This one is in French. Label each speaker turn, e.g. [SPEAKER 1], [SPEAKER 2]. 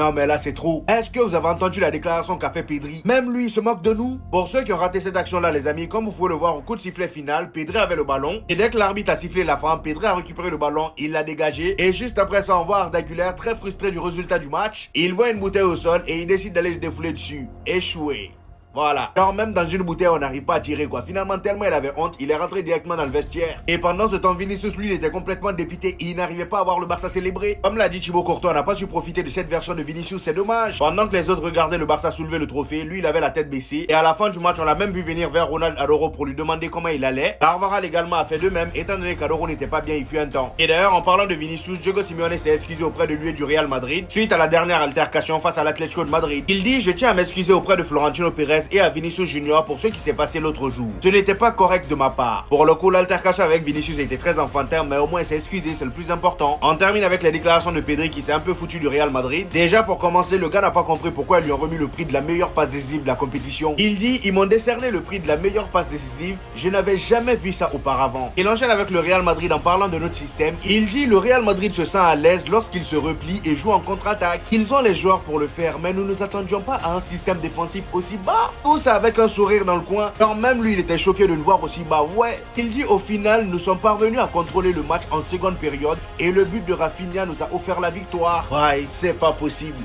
[SPEAKER 1] Non mais là c'est trop. Est-ce que vous avez entendu la déclaration qu'a fait Pedri? Même lui il se moque de nous. Pour ceux qui ont raté cette action-là les amis, comme vous pouvez le voir au coup de sifflet final, Pedri avait le ballon. Et dès que l'arbitre a sifflé la fin, Pedri a récupéré le ballon, il l'a dégagé. Et juste après ça, on voit Arda Güler très frustré du résultat du match. Il voit une bouteille au sol et il décide d'aller se défouler dessus. Échoué. Voilà. Genre même dans une bouteille on n'arrive pas à tirer quoi. Finalement tellement il avait honte, il est rentré directement dans le vestiaire. Et pendant ce temps Vinicius lui il était complètement dépité et il n'arrivait pas à voir le Barça célébrer. Comme l'a dit Thibaut Courtois, on n'a pas su profiter de cette version de Vinicius, c'est dommage. Pendant que les autres regardaient le Barça soulever le trophée, lui il avait la tête baissée. Et à la fin du match on l'a même vu venir vers Ronald Adoro pour lui demander comment il allait. Carvajal également a fait de même étant donné qu'Adoro n'était pas bien il fut un temps. Et d'ailleurs en parlant de Vinicius, Diego Simeone s'est excusé auprès de lui et du Real Madrid suite à la dernière altercation face à l'Atlético de Madrid. Il dit je tiens à m'excuser auprès de Florentino Pérez et à Vinicius Junior pour ce qui s'est passé l'autre jour. Ce n'était pas correct de ma part. Pour le coup, l'altercation avec Vinicius a été très enfantin, mais au moins il s'est excusé, c'est le plus important. On termine avec les déclarations de Pedri qui s'est un peu foutu du Real Madrid. Déjà pour commencer, le gars n'a pas compris pourquoi ils lui ont remis le prix de la meilleure passe décisive de la compétition. Il dit, ils m'ont décerné le prix de la meilleure passe décisive, je n'avais jamais vu ça auparavant. Il enchaîne avec le Real Madrid en parlant de notre système. Il dit, le Real Madrid se sent à l'aise lorsqu'il se replie et joue en contre-attaque. Ils ont les joueurs pour le faire, mais nous ne nous attendions pas à un système défensif aussi bas. Tout ça avec un sourire dans le coin. Quand même lui il était choqué de nous voir aussi bas. Ouais. Il dit au final nous sommes parvenus à contrôler le match en seconde période et le but de Rafinha nous a offert la victoire. Ouais, c'est pas possible.